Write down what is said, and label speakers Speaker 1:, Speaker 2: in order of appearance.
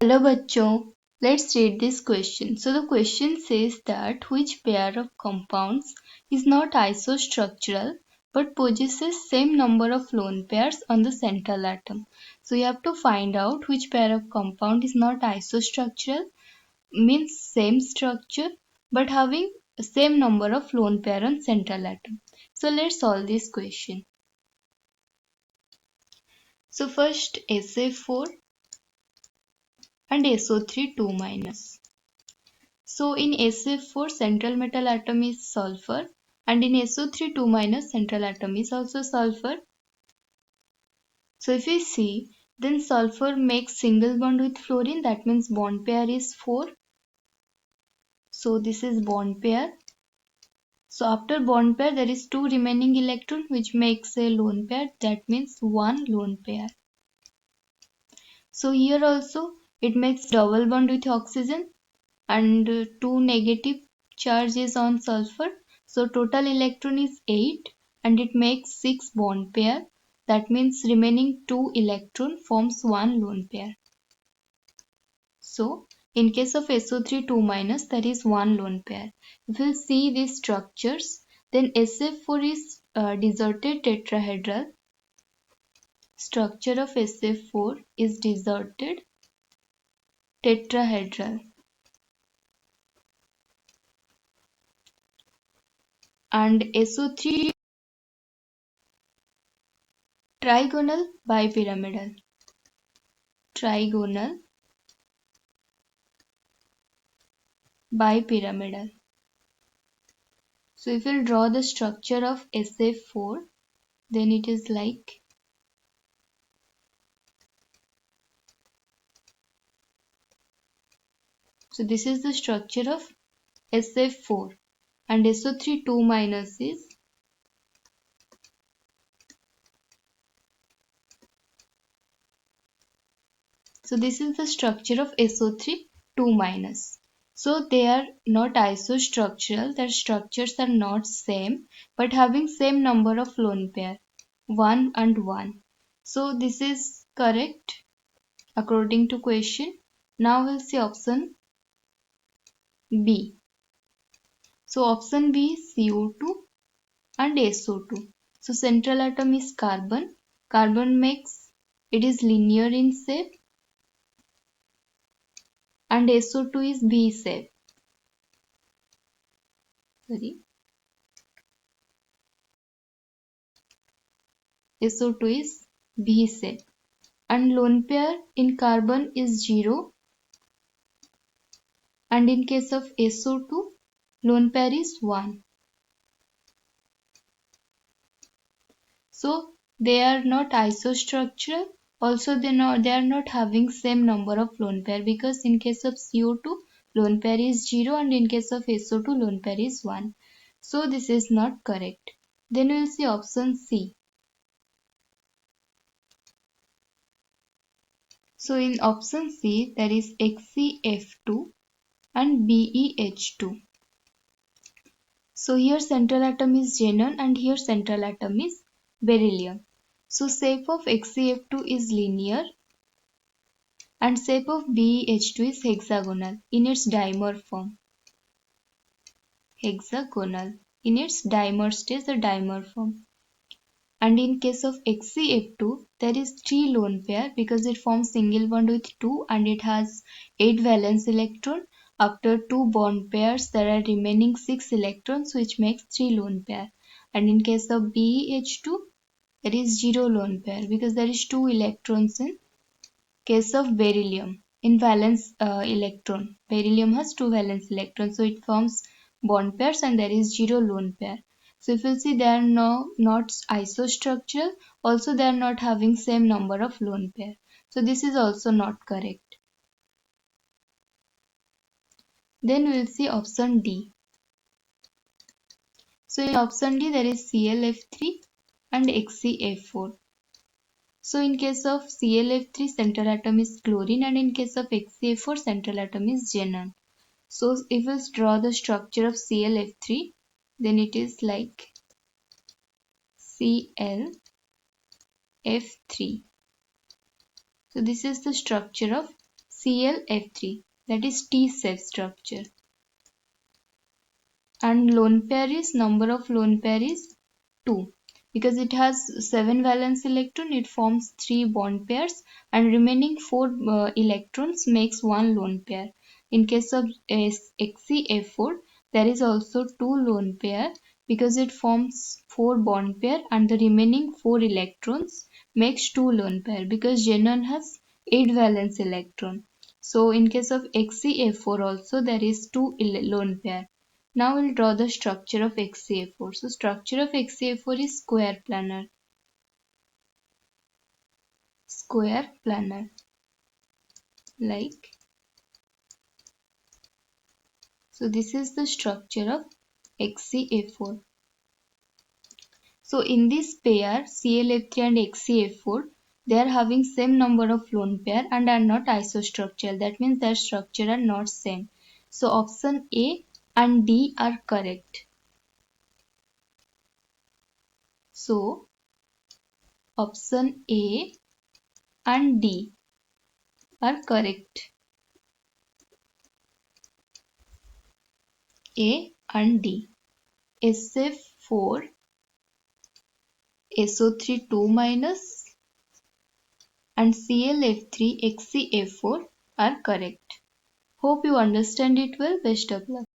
Speaker 1: Hello bachcho, let's read this question. So the question says that which pair of compounds is not isostructural but possesses same number of lone pairs on the central atom. So you have to find out which pair of compound is not isostructural, means same structure but having same number of lone pair on central atom. So let's solve this question. So first SA4 and SO3 2-. So in SF4 central metal atom is sulfur and in SO3 2- central atom is also sulfur. So if we see, then sulfur makes single bond with fluorine, that means bond pair is 4. So this is bond pair. So after bond pair there is 2 remaining electron which makes a lone pair, that means 1 lone pair. So here also it makes double bond with oxygen and 2 negative charges on sulfur. So total electron is 8 and it makes 6 bond pair. That means remaining 2 electron forms 1 lone pair. So in case of SO3 2- there is 1 lone pair. If we see these structures, then SF4 is deserted tetrahedral. Structure of SF4 is deserted tetrahedral. And SO3 trigonal bipyramidal. Trigonal bipyramidal. So if we'll draw the structure of SF4, then it is like, so this is the structure of SF4 and SO3 2- is, so this is the structure of SO3 2-. So they are not isostructural, their structures are not same but having same number of lone pair, 1 and 1. So this is correct according to question. Now we'll see option B. So option B is CO2 and SO2. So central atom is carbon. Carbon makes, it is linear in shape and SO2 is V shape. Sorry. SO2 is V shape. And lone pair in carbon is 0. And in case of SO2, lone pair is 1. So they are not isostructural. Also they are not having same number of lone pair, because in case of CO2 lone pair is 0 and in case of SO2 lone pair is 1. So this is not correct. Then we will see option C. So in option C there is XeF2 and BeH2. So here central atom is xenon and here central atom is beryllium. So shape of XeF2 is linear and shape of BeH2 is hexagonal in its dimer form. Hexagonal in its dimer stage, the dimer form. And in case of XeF2, there is 3 lone pair because it forms single bond with 2 and it has 8 valence electron. After 2 bond pairs, there are remaining 6 electrons which makes 3 lone pair. And in case of BeH2, there is 0 lone pair because there is 2 electrons in case of beryllium. In valence electron, beryllium has 2 valence electrons, so it forms bond pairs and there is 0 lone pair. So if you see, they are not isostructural, also they are not having same number of lone pair. So this is also not correct. Then we will see option D. So in option D there is ClF3 and XeF4. So in case of ClF3 central atom is chlorine and in case of XeF4 central atom is xenon. So if we draw the structure of ClF3, then it is like ClF3. So this is the structure of ClF3, that is T-safe structure. And lone pair is, number of lone pair is 2. Because it has 7 valence electron, it forms 3 bond pairs, and remaining 4 electrons makes 1 lone pair. In case of XeF4, there is also 2 lone pair because it forms 4 bond pair and the remaining 4 electrons makes 2 lone pair because xenon has 8 valence electron. So in case of XeF4 also there is 2 lone pair. Now we'll draw the structure of XeF4. So structure of XeF4 is square planar. Square planar. Like. So this is the structure of XeF4. So in this pair ClF3 and XeF4, they are having same number of lone pair and are not isostructural. That means their structure are not same. So option A and D are correct. So option A and D are correct. A and D. SF4 SO3 2 minus and ClF3 XeF4 are correct. Hope you understand it well. Best of luck.